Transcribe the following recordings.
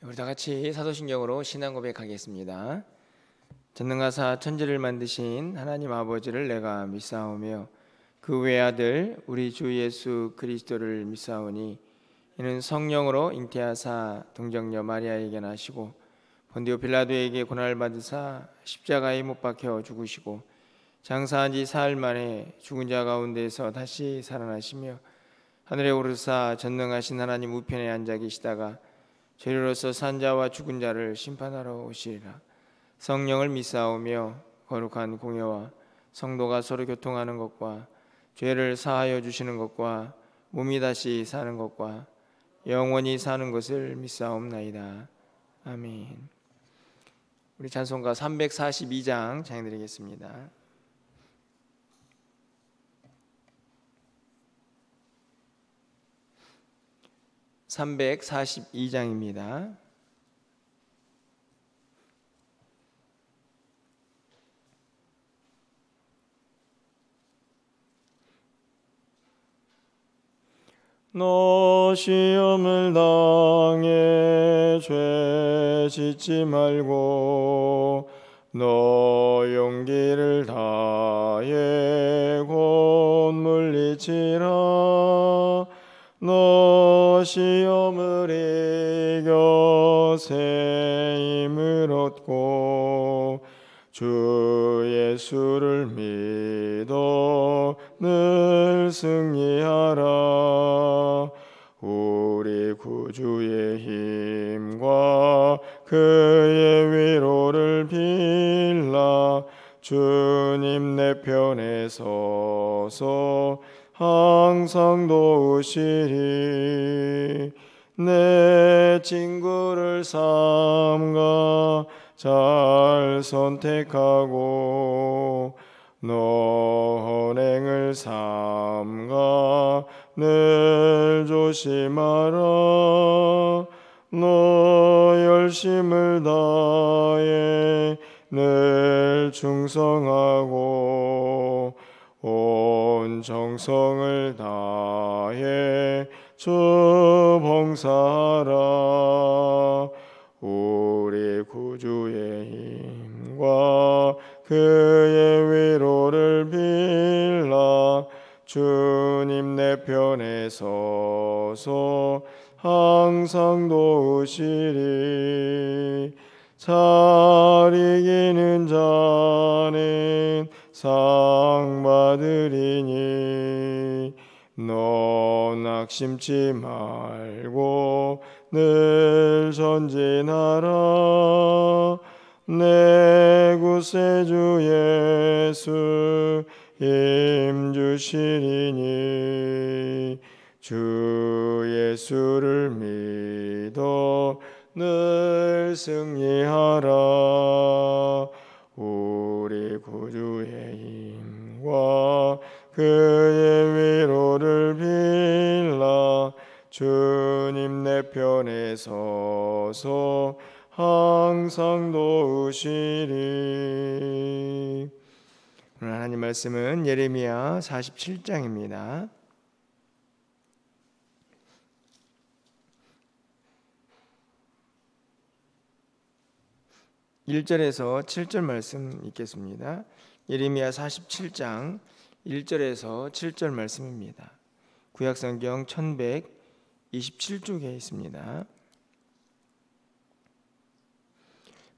우리 다 같이 사도신경으로 신앙 고백하겠습니다. 전능하사 천지를 만드신 하나님 아버지를 내가 믿사오며 그 외아들 우리 주 예수 그리스도를 믿사오니 이는 성령으로 잉태하사 동정녀 마리아에게 나시고 본디오 빌라도에게 고난을 받으사 십자가에 못 박혀 죽으시고 장사한 지 사흘 만에 죽은 자 가운데서 다시 살아나시며 하늘에 오르사 전능하신 하나님 우편에 앉아 계시다가 죄로서 산 자와 죽은 자를 심판하러 오시리라. 성령을 믿사오며 거룩한 공예와 성도가 서로 교통하는 것과 죄를 사하여 주시는 것과 몸이 다시 사는 것과 영원히 사는 것을 믿사옵나이다. 아멘. 우리 찬송가 342장 찬양드리겠습니다. (342장입니다) 너 시험을 당해 죄 짓지 말고 너 용기를 다해 곧 물리치라. 너 시험을 이겨 새 힘을 얻고 주 예수를 믿어 늘 승리하라. 우리 구주의 힘과 그의 위로를 빌라. 주님 내 편에 서서 항상 도우시리. 내 친구를 삼가 잘 선택하고 너 헌행을 삼가 늘 조심하라. 너 열심을 다해 늘 충성하고 온 정성을 다해 주 봉사하라. 우리 구주의 힘과 그의 위로를 빌라. 주님 내 편에 서서 항상 도우시리. 잘 이기는 자는 상 받으리니 너 낙심치 말고 늘 전진하라. 내 구세주 예수 힘 주시리니 주 예수를 믿어 늘 승리하라. 우리 구주의 힘과 그의 위로를 빌라. 주님 내 편에 서서 항상 도우시리. 오늘 하나님 말씀은 예레미야 47장입니다. (1절에서) (7절) 말씀 읽겠습니다. 예레미야 47장 (1절에서) (7절) 말씀입니다. 구약성경 1127쪽에 있습니다.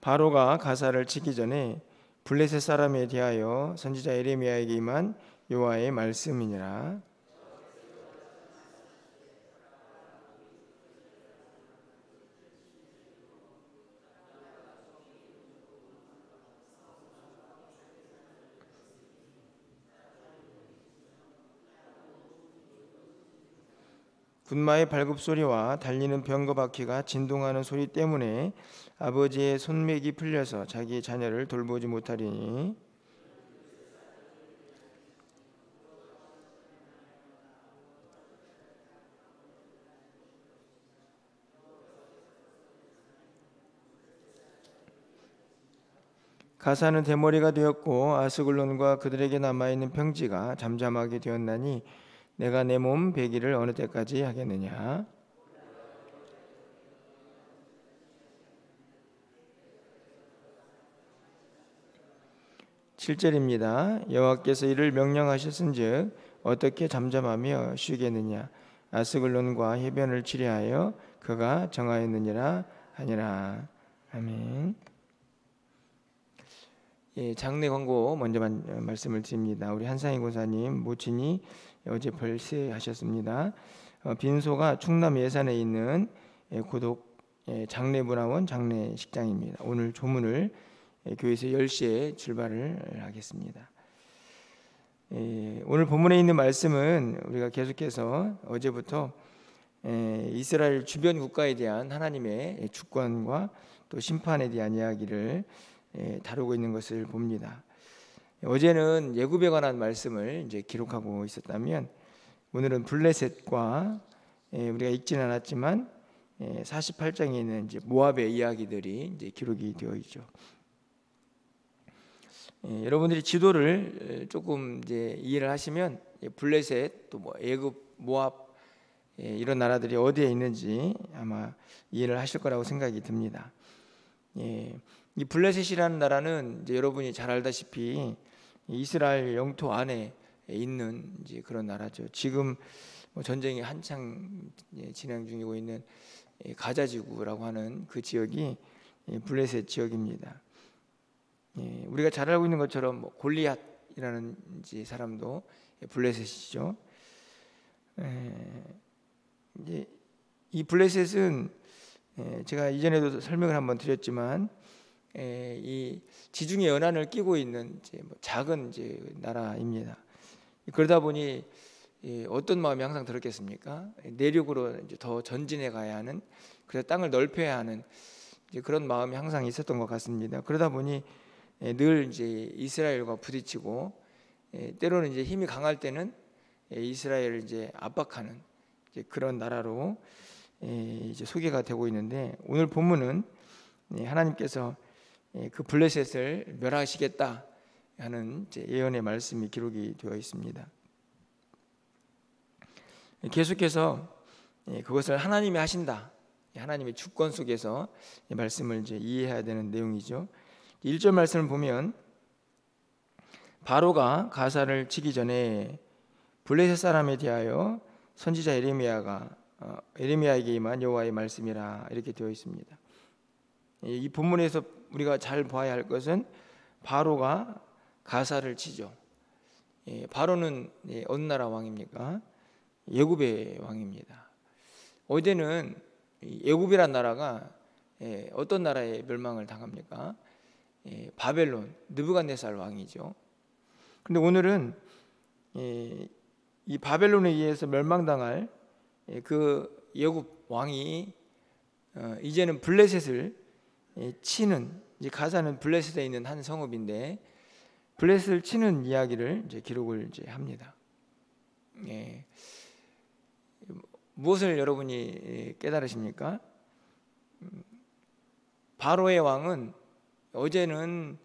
바로가 가사를 치기 전에 블레셋 사람에 대하여 선지자 예레미야에게 임한 여호와의 말씀이니라. 군마의 발굽소리와 달리는 병거 바퀴가 진동하는 소리 때문에 아버지의 손맥이 풀려서 자기의 자녀를 돌보지 못하리니 가사는 대머리가 되었고 아스글론과 그들에게 남아있는 평지가 잠잠하게 되었나니 내가 내 몸 배기를 어느 때까지 하겠느냐. 7절입니다. 여호와께서 이를 명령하셨은즉 어떻게 잠잠하며 쉬겠느냐. 아스글론과 해변을 치리하여 그가 정하였느니라 하니라. 아멘. 예, 장례 광고 먼저 말씀을 드립니다. 우리 한상희 권사님 모친이 어제 별세하셨습니다. 빈소가 충남 예산에 있는 고독 장례문화원 장례식장입니다. 오늘 조문을 교회에서 10시에 출발을 하겠습니다. 오늘 본문에 있는 말씀은 우리가 계속해서 어제부터 이스라엘 주변 국가에 대한 하나님의 주권과 또 심판에 대한 이야기를 다루고 있는 것을 봅니다. 어제는 예굽에 관한 말씀을 이제 기록하고 있었다면 오늘은 블레셋과 우리가 읽지는 않았지만 48장에 있는 이제 모압의 이야기들이 이제 기록이 되어 있죠. 여러분들이 지도를 조금 이제 이해를 하시면 블레셋 또 뭐 애굽, 모압 이런 나라들이 어디에 있는지 아마 이해를 하실 거라고 생각이 듭니다. 이 블레셋이라는 나라는 이제 여러분이 잘 알다시피 이스라엘 영토 안에 있는 이제 그런 나라죠. 지금 전쟁이 한창 진행 중이고 있는 가자 지구라고 하는 그 지역이 블레셋 지역입니다. 우리가 잘 알고 있는 것처럼 골리앗이라는 이제 사람도 블레셋이죠. 이제 이 블레셋은 제가 이전에도 설명을 한번 드렸지만 이 지중해 연안을 끼고 있는 이제 작은 이제 나라입니다. 그러다 보니 어떤 마음이 항상 들었겠습니까? 내륙으로 이제 더 전진해 가야 하는, 그래서 땅을 넓혀야 하는 이제 그런 마음이 항상 있었던 것 같습니다. 그러다 보니 늘 이제 이스라엘과 부딪히고 때로는 이제 힘이 강할 때는 이스라엘을 이제 압박하는 이제 그런 나라로 이제 소개가 되고 있는데, 오늘 본문은 하나님께서 그 블레셋을 멸하시겠다 하는 이제 예언의 말씀이 기록이 되어 있습니다. 계속해서 그것을 하나님이 하신다, 하나님의 주권 속에서 이 말씀을 이제 이해해야 되는 내용이죠. 1절 말씀을 보면 바로가 가사를 치기 전에 블레셋 사람에 대하여 선지자 에레미야에게 임한 여호와의 말씀이라 이렇게 되어 있습니다. 이 본문에서 우리가 잘 봐야 할 것은 바로가 가사를 치죠. 바로는 어느 나라 왕입니까? 애굽의 왕입니다. 어제는 애굽이란 나라가 어떤 나라의 멸망을 당합니까? 바벨론 느부갓네살 왕이죠. 그런데 오늘은 이 바벨론에 의해서 멸망당할 그 애굽 왕이 이제는 블레셋을 치는, 이제 가사는 블레셋에 있는 한 성읍인데 블레셋을 치는 이야기를 이제 기록을 이제 합니다. 무엇을 여러분이 깨달으십니까? 바로의 왕은 어제는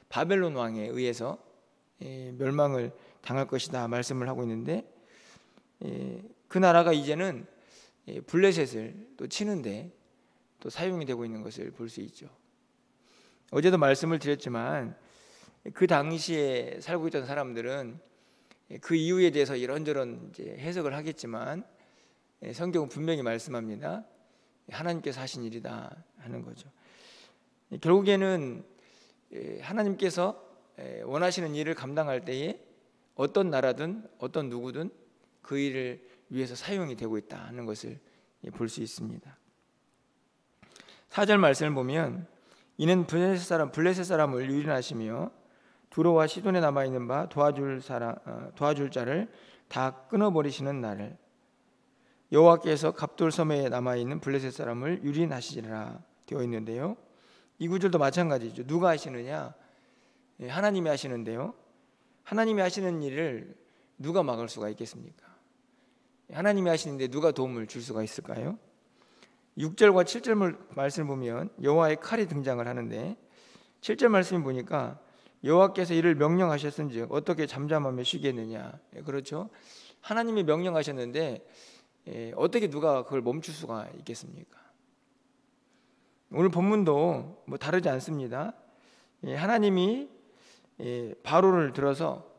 바벨론 왕에 의해서 멸망을 당할 것이다 말씀을 하고 있는데, 그 나라가 이제는 블레셋을 또 치는데 또 사용이 되고 있는 것을 볼 수 있죠. 어제도 말씀을 드렸지만 그 당시에 살고 있던 사람들은 그 이유에 대해서 이런저런 이제 해석을 하겠지만 성경은 분명히 말씀합니다. 하나님께서 하신 일이다 하는 거죠. 결국에는 하나님께서 원하시는 일을 감당할 때에 어떤 나라든 어떤 누구든 그 일을 위해서 사용이 되고 있다 하는 것을 볼 수 있습니다. 4절 말씀을 보면 이는 블레셋 사람을 유린하시며 두로와 시돈에 남아있는 바 도와줄 자를 다 끊어버리시는 날을, 여호와께서 갑돌 섬에 남아있는 블레셋 사람을 유린하시리라 되어 있는데요, 이 구절도 마찬가지죠. 누가 하시느냐? 하나님이 하시는데요, 하나님이 하시는 일을 누가 막을 수가 있겠습니까? 하나님이 하시는데 누가 도움을 줄 수가 있을까요? 6절과 7절 말씀을 보면 여호와의 칼이 등장을 하는데 7절 말씀을 보니까 여호와께서 이를 명령하셨은즉 어떻게 잠잠하며 쉬겠느냐. 그렇죠? 하나님이 명령하셨는데 어떻게 누가 그걸 멈출 수가 있겠습니까? 오늘 본문도 뭐 다르지 않습니다. 하나님이 바로를 들어서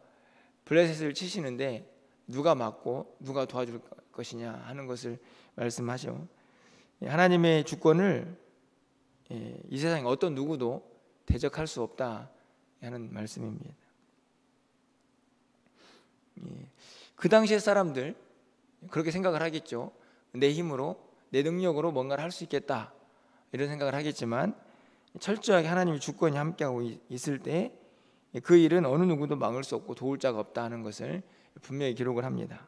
블레셋을 치시는데 누가 막고 누가 도와줄 것이냐 하는 것을 말씀하죠. 하나님의 주권을 이 세상에 어떤 누구도 대적할 수 없다 하는 말씀입니다. 그 당시의 사람들 그렇게 생각을 하겠죠. 내 힘으로 내 능력으로 뭔가를 할 수 있겠다 이런 생각을 하겠지만 철저하게 하나님의 주권이 함께하고 있을 때 그 일은 어느 누구도 막을 수 없고 도울 자가 없다 하는 것을 분명히 기록을 합니다.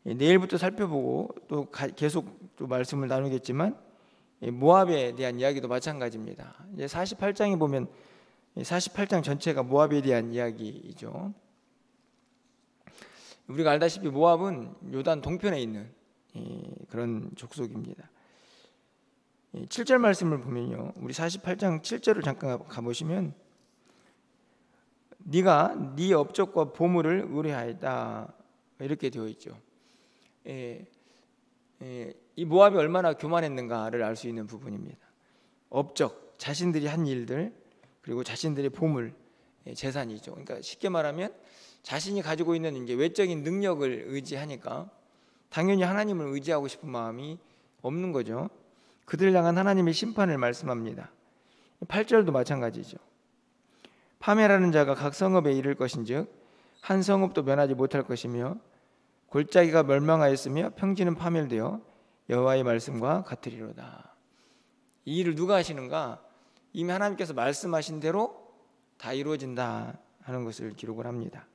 내일부터 살펴보고 또 계속 또 말씀을 나누겠지만 모압에 대한 이야기도 마찬가지입니다. 이제 48장에 보면 48장 전체가 모압에 대한 이야기이죠. 우리가 알다시피 모압은 요단 동편에 있는 그런 족속입니다. 7절 말씀을 보면요, 우리 48장 7절을 잠깐 가보시면 네가 네 업적과 보물을 의뢰하였다 이렇게 되어 있죠. 이 모압이 얼마나 교만했는가를 알 수 있는 부분입니다. 업적, 자신들이 한 일들, 그리고 자신들의 보물, 재산이죠. 그러니까 쉽게 말하면 자신이 가지고 있는 이제 외적인 능력을 의지하니까 당연히 하나님을 의지하고 싶은 마음이 없는 거죠. 그들을 향한 하나님의 심판을 말씀합니다. 8절도 마찬가지죠. 파멸하는 자가 각 성읍에 이를 것인즉 한 성읍도 면하지 못할 것이며 골짜기가 멸망하였으며 평지는 파멸되어 여호와의 말씀과 같으리로다. 이 일을 누가 하시는가? 이미 하나님께서 말씀하신 대로 다 이루어진다 하는 것을 기록을 합니다.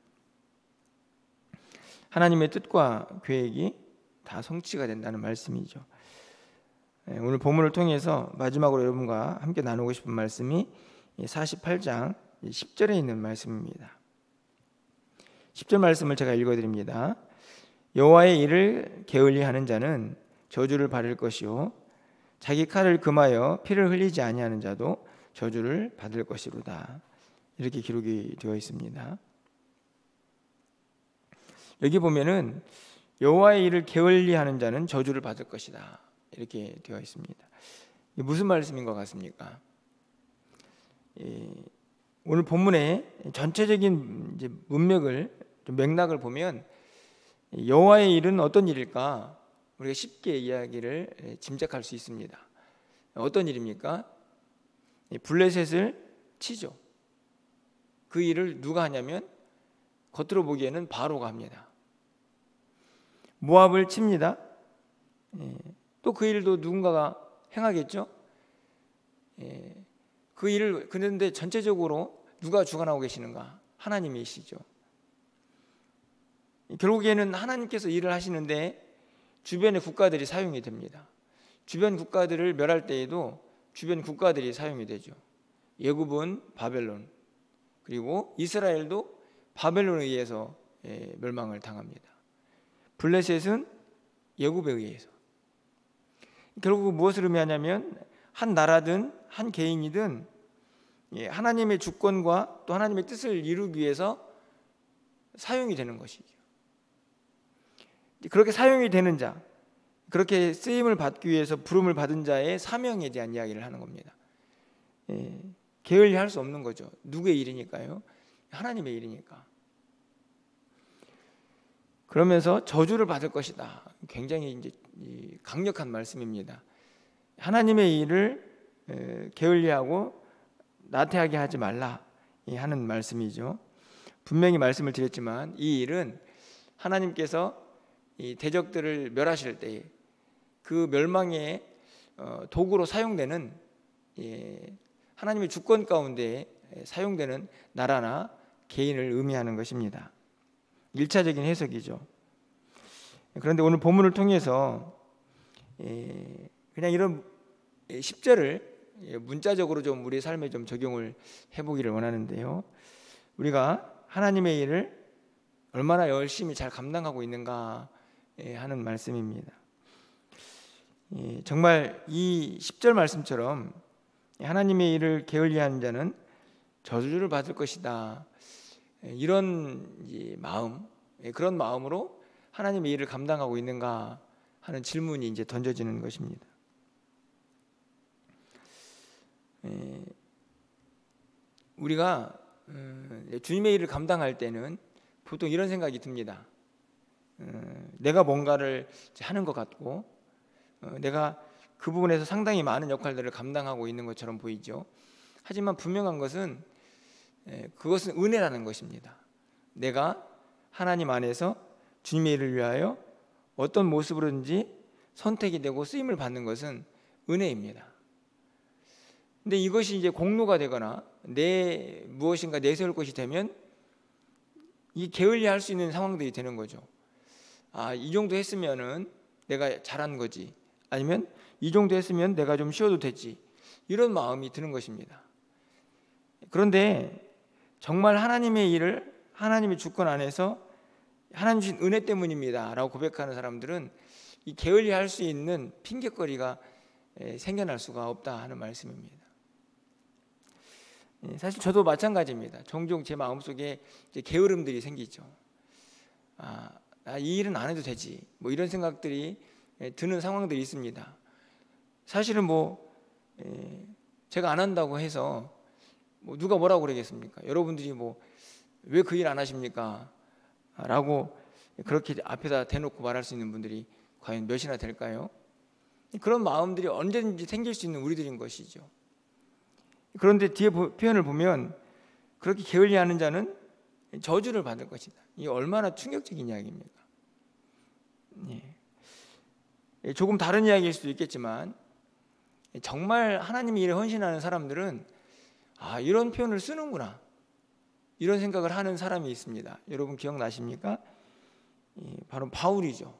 하나님의 뜻과 계획이 다 성취가 된다는 말씀이죠. 오늘 본문을 통해서 마지막으로 여러분과 함께 나누고 싶은 말씀이 48장 10절에 있는 말씀입니다. 10절 말씀을 제가 읽어드립니다. 여호와의 일을 게을리하는 자는 저주를 받을 것이요 자기 칼을 금하여 피를 흘리지 아니하는 자도 저주를 받을 것이로다. 이렇게 기록이 되어 있습니다. 여기 보면은 여호와의 일을 게을리하는 자는 저주를 받을 것이다 이렇게 되어 있습니다. 이게 무슨 말씀인 것 같습니까? 오늘 본문의 전체적인 이제 문맥을 좀 맥락을 보면 여호와의 일은 어떤 일일까? 우리가 쉽게 이야기를 짐작할 수 있습니다. 어떤 일입니까? 블레셋을 치죠. 그 일을 누가 하냐면 겉으로 보기에는 바로가 합니다. 모압을 칩니다. 또 그 일도 누군가가 행하겠죠. 그 일을 그런데 전체적으로 누가 주관하고 계시는가? 하나님이시죠. 결국에는 하나님께서 일을 하시는데 주변의 국가들이 사용이 됩니다. 주변 국가들을 멸할 때에도 주변 국가들이 사용이 되죠. 애굽은 바벨론, 그리고 이스라엘도 바벨론에 의해서 멸망을 당합니다. 블레셋은 애굽에 의해서. 결국 무엇을 의미하냐면 한 나라든 한 개인이든 하나님의 주권과 또 하나님의 뜻을 이루기 위해서 사용이 되는 것이죠. 그렇게 사용이 되는 자, 그렇게 쓰임을 받기 위해서 부름을 받은 자의 사명에 대한 이야기를 하는 겁니다. 게을리할 수 없는 거죠. 누구의 일이니까요? 하나님의 일이니까. 그러면서 저주를 받을 것이다. 굉장히 이제 강력한 말씀입니다. 하나님의 일을 게을리하고 나태하게 하지 말라 하는 말씀이죠. 분명히 말씀을 드렸지만 이 일은 하나님께서 이 대적들을 멸하실 때 그 멸망의 도구로 사용되는 하나님의 주권 가운데 사용되는 나라나 개인을 의미하는 것입니다. 1차적인 해석이죠. 그런데 오늘 본문을 통해서 그냥 이런 10절을 문자적으로 좀 우리 삶에 좀 적용을 해보기를 원하는데요. 우리가 하나님의 일을 얼마나 열심히 잘 감당하고 있는가 하는 말씀입니다. 정말 이 10절 말씀처럼 하나님의 일을 게을리하는 자는 저주를 받을 것이다. 이런 마음, 그런 마음으로 하나님의 일을 감당하고 있는가 하는 질문이 이제 던져지는 것입니다. 우리가 주님의 일을 감당할 때는 보통 이런 생각이 듭니다. 내가 뭔가를 하는 것 같고 내가 그 부분에서 상당히 많은 역할들을 감당하고 있는 것처럼 보이죠. 하지만 분명한 것은 그것은 은혜라는 것입니다. 내가 하나님 안에서 주님의 일을 위하여 어떤 모습으로든지 선택이 되고 쓰임을 받는 것은 은혜입니다. 근데 이것이 이제 공로가 되거나 내 무엇인가 내세울 것이 되면 이 게을리할 수 있는 상황들이 되는 거죠. 이 정도 했으면은 내가 잘한 거지, 아니면 이 정도 했으면 내가 좀 쉬어도 되지, 이런 마음이 드는 것입니다. 그런데 정말 하나님의 일을 하나님의 주권 안에서 하나님 주신 은혜 때문입니다 라고 고백하는 사람들은 이 게을리할 수 있는 핑계거리가 생겨날 수가 없다 하는 말씀입니다. 사실 저도 마찬가지입니다. 종종 제 마음속에 이제 게으름들이 생기죠. 이 일은 안 해도 되지, 뭐 이런 생각들이 드는 상황들이 있습니다. 사실은 제가 안 한다고 해서 누가 뭐라고 그러겠습니까? 여러분들이 왜 그 일 안 하십니까? 라고 그렇게 앞에다 대놓고 말할 수 있는 분들이 과연 몇이나 될까요? 그런 마음들이 언제든지 생길 수 있는 우리들인 것이죠. 그런데 뒤에 표현을 보면 그렇게 게을리하는 자는 저주를 받을 것이다. 이게 얼마나 충격적인 이야기입니까? 조금 다른 이야기일 수도 있겠지만 정말 하나님의 일에 헌신하는 사람들은 이런 표현을 쓰는구나, 이런 생각을 하는 사람이 있습니다. 여러분 기억나십니까? 바로 바울이죠.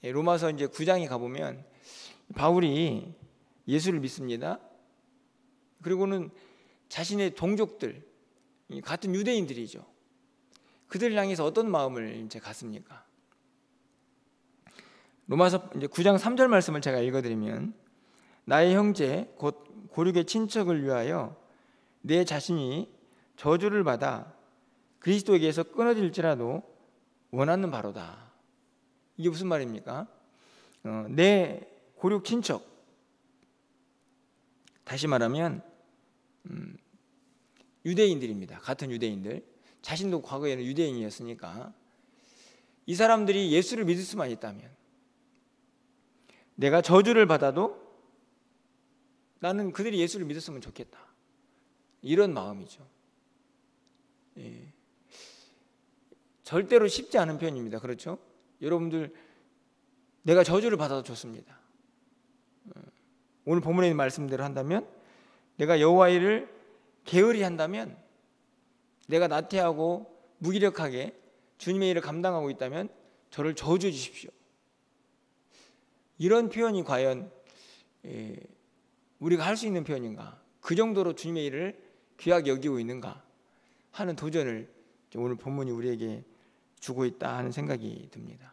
로마서 이제 9장에 가보면 바울이 예수를 믿습니다. 그리고는 자신의 동족들, 같은 유대인들이죠. 그들을 향해서 어떤 마음을 이제 갖습니까? 로마서 이제 9장 3절 말씀을 제가 읽어드리면, 나의 형제 곧 고륙의 친척을 위하여 내 자신이 저주를 받아 그리스도에게서 끊어질지라도 원하는 바로다. 이게 무슨 말입니까? 내 고륙 친척, 다시 말하면 유대인들입니다. 같은 유대인들. 자신도 과거에는 유대인이었으니까 이 사람들이 예수를 믿을 수만 있다면, 내가 저주를 받아도 나는 그들이 예수를 믿었으면 좋겠다, 이런 마음이죠. 절대로 쉽지 않은 표현입니다. 그렇죠? 여러분들, 내가 저주를 받아도 좋습니다. 오늘 본문에 있는 말씀대로 한다면, 내가 여호와의 일을 게을리 한다면, 내가 나태하고 무기력하게 주님의 일을 감당하고 있다면 저를 저주해 주십시오. 이런 표현이 과연 우리가 할 수 있는 표현인가? 그 정도로 주님의 일을 귀하게 여기고 있는가 하는 도전을 오늘 본문이 우리에게 주고 있다 하는 생각이 듭니다.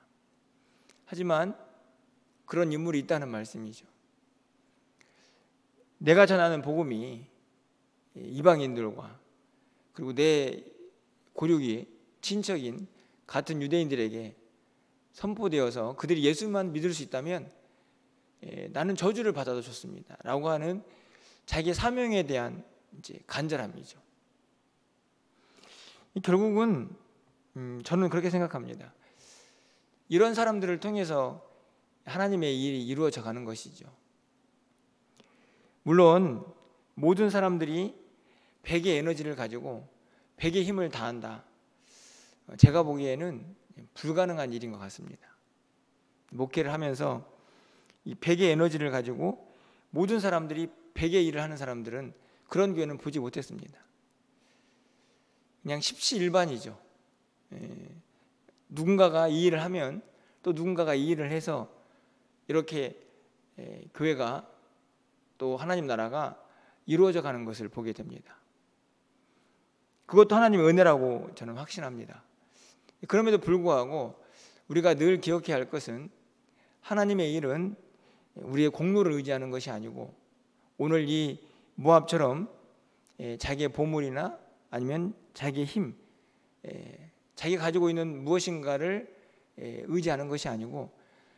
하지만 그런 인물이 있다는 말씀이죠. 내가 전하는 복음이 이방인들과 그리고 내 고륙이 친척인 같은 유대인들에게 선포되어서 그들이 예수만 믿을 수 있다면 나는 저주를 받아도 좋습니다 라고 하는 자기의 사명에 대한 이제 간절함이죠. 결국은 저는 그렇게 생각합니다. 이런 사람들을 통해서 하나님의 일이 이루어져 가는 것이죠. 물론 모든 사람들이 100의 에너지를 가지고 100의 힘을 다한다, 제가 보기에는 불가능한 일인 것 같습니다. 목회를 하면서 이 100의 에너지를 가지고 모든 사람들이 100의 일을 하는 사람들은 그런 교회는 보지 못했습니다. 그냥 십시일반이죠. 누군가가 이 일을 하면 또 누군가가 이 일을 해서 이렇게 교회가 또 하나님 나라가 이루어져 가는 것을 보게 됩니다. 그것도 하나님의 은혜라고 저는 확신합니다. 그럼에도 불구하고 우리가 늘 기억해야 할 것은, 하나님의 일은 우리의 공로를 의지하는 것이 아니고 오늘 이 모압처럼 자기의 보물이나 아니면 자기의 힘, 자기가 가지고 있는 무엇인가를 의지하는 것이 아니고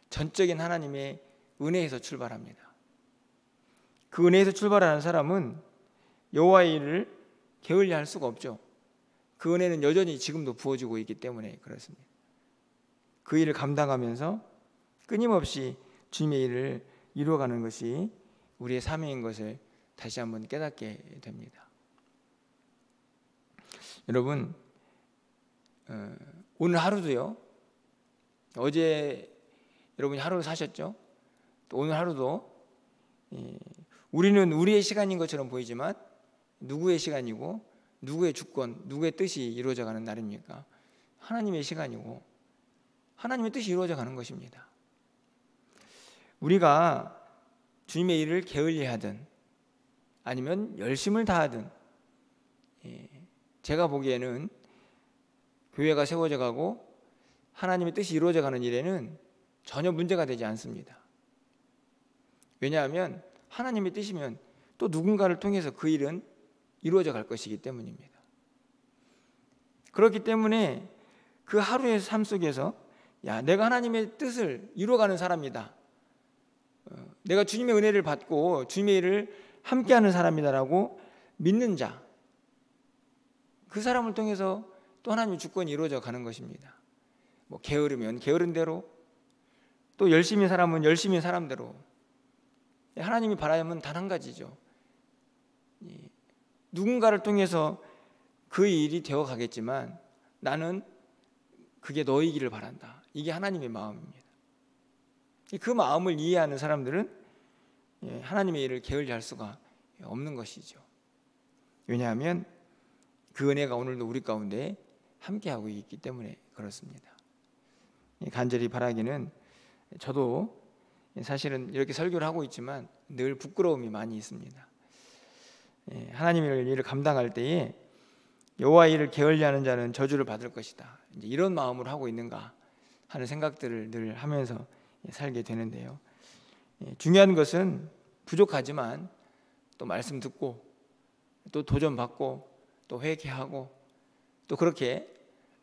전적인 하나님의 은혜에서 출발합니다. 그 은혜에서 출발하는 사람은 여호와의 일을 게을리할 수가 없죠. 그 은혜는 여전히 지금도 부어지고 있기 때문에 그렇습니다. 그 일을 감당하면서 끊임없이 주님의 일을 이루어가는 것이 우리의 사명인 것을 다시 한번 깨닫게 됩니다. 여러분, 오늘 하루도요, 어제 여러분이 하루 사셨죠? 또 오늘 하루도 우리는 우리의 시간인 것처럼 보이지만 누구의 시간이고 누구의 주권, 누구의 뜻이 이루어져 가는 날입니까? 하나님의 시간이고 하나님의 뜻이 이루어져 가는 것입니다. 우리가 주님의 일을 게을리하든 아니면 열심을 다하든, 제가 보기에는 교회가 세워져 가고 하나님의 뜻이 이루어져 가는 일에는 전혀 문제가 되지 않습니다. 왜냐하면 하나님의 뜻이면 또 누군가를 통해서 그 일은 이루어져 갈 것이기 때문입니다. 그렇기 때문에 그 하루의 삶 속에서 내가 하나님의 뜻을 이루어가는 사람이다, 내가 주님의 은혜를 받고 주님의 일을 함께하는 사람이다라고 믿는 자, 그 사람을 통해서 또 하나님의 주권이 이루어져 가는 것입니다. 뭐 게으르면 게으른 대로, 또 열심히 사람은 열심히 사람대로. 하나님이 바라면 단 한 가지죠. 누군가를 통해서 그 일이 되어 가겠지만 나는 그게 너이기를 바란다. 이게 하나님의 마음입니다. 그 마음을 이해하는 사람들은 하나님의 일을 게을리할 수가 없는 것이죠. 왜냐하면 그 은혜가 오늘도 우리 가운데 함께하고 있기 때문에 그렇습니다. 간절히 바라기는, 저도 사실은 이렇게 설교를 하고 있지만 늘 부끄러움이 많이 있습니다. 하나님의 일을 감당할 때에 여호와의 일을 게을리하는 자는 저주를 받을 것이다, 이제 이런 마음으로 하고 있는가 하는 생각들을 늘 하면서 살게 되는데요. 중요한 것은 부족하지만 또 말씀 듣고 또 도전받고 또 회개하고 또 그렇게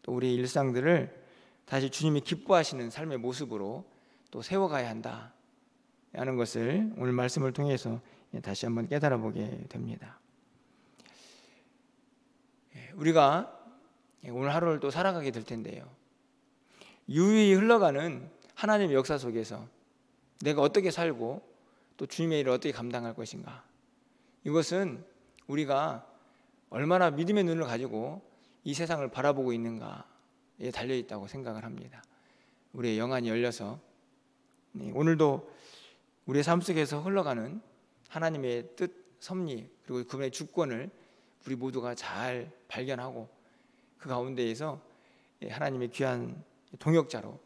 또 우리의 일상들을 다시 주님이 기뻐하시는 삶의 모습으로 또 세워가야 한다 하는 것을 오늘 말씀을 통해서 다시 한번 깨달아 보게 됩니다. 우리가 오늘 하루를 또 살아가게 될 텐데요, 유유히 흘러가는 하나님의 역사 속에서 내가 어떻게 살고 또 주님의 일을 어떻게 감당할 것인가, 이것은 우리가 얼마나 믿음의 눈을 가지고 이 세상을 바라보고 있는가에 달려있다고 생각을 합니다. 우리의 영안이 열려서 오늘도 우리의 삶 속에서 흘러가는 하나님의 뜻, 섭리, 그리고 그분의 주권을 우리 모두가 잘 발견하고 그 가운데에서 하나님의 귀한 동역자로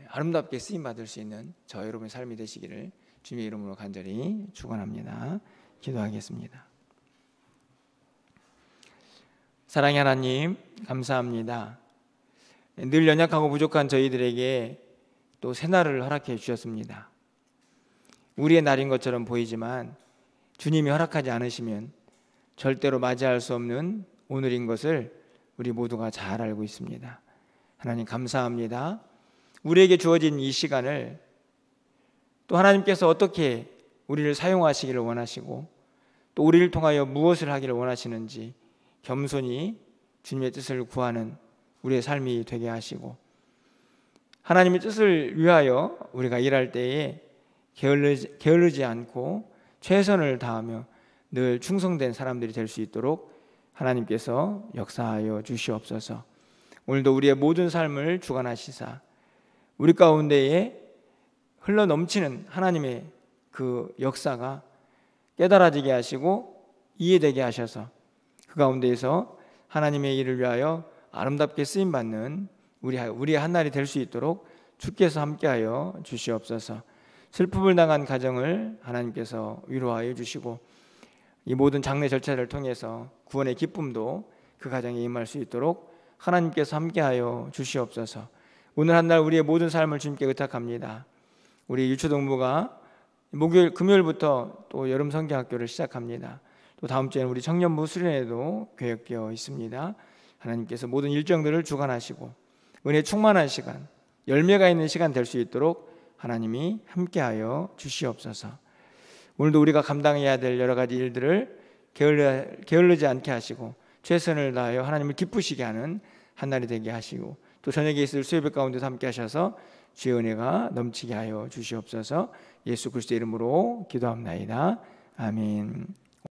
아름답게 쓰임받을 수 있는 저 여러분의 삶이 되시기를 주님의 이름으로 간절히 축원합니다. 기도하겠습니다. 사랑의 하나님, 감사합니다. 늘 연약하고 부족한 저희들에게 또 새날을 허락해 주셨습니다. 우리의 날인 것처럼 보이지만 주님이 허락하지 않으시면 절대로 맞이할 수 없는 오늘인 것을 우리 모두가 잘 알고 있습니다. 하나님 감사합니다. 우리에게 주어진 이 시간을 또 하나님께서 어떻게 우리를 사용하시기를 원하시고 또 우리를 통하여 무엇을 하기를 원하시는지 겸손히 주님의 뜻을 구하는 우리의 삶이 되게 하시고, 하나님의 뜻을 위하여 우리가 일할 때에 게으르지 않고 최선을 다하며 늘 충성된 사람들이 될 수 있도록 하나님께서 역사하여 주시옵소서. 오늘도 우리의 모든 삶을 주관하시사 우리 가운데에 흘러넘치는 하나님의 그 역사가 깨달아지게 하시고 이해되게 하셔서 그 가운데에서 하나님의 일을 위하여 아름답게 쓰임받는 우리의 한날이 될 수 있도록 주께서 함께하여 주시옵소서. 슬픔을 당한 가정을 하나님께서 위로하여 주시고 이 모든 장례 절차를 통해서 구원의 기쁨도 그 가정에 임할 수 있도록 하나님께서 함께하여 주시옵소서. 오늘 한날 우리의 모든 삶을 주님께 의탁합니다. 우리 유초동부가 목요일, 금요일부터 또 여름 성경학교를 시작합니다. 또 다음 주에는 우리 청년부 수련회도 계획되어 있습니다. 하나님께서 모든 일정들을 주관하시고 은혜 충만한 시간, 열매가 있는 시간 될 수 있도록 하나님이 함께하여 주시옵소서. 오늘도 우리가 감당해야 될 여러 가지 일들을 게을르지 않게 하시고 최선을 다하여 하나님을 기쁘시게 하는 한 날이 되게 하시고, 또 저녁에 있을 수요예배 가운데서 함께 하셔서 주의 은혜가 넘치게 하여 주시옵소서. 예수 그리스도의 이름으로 기도합나이다. 아멘.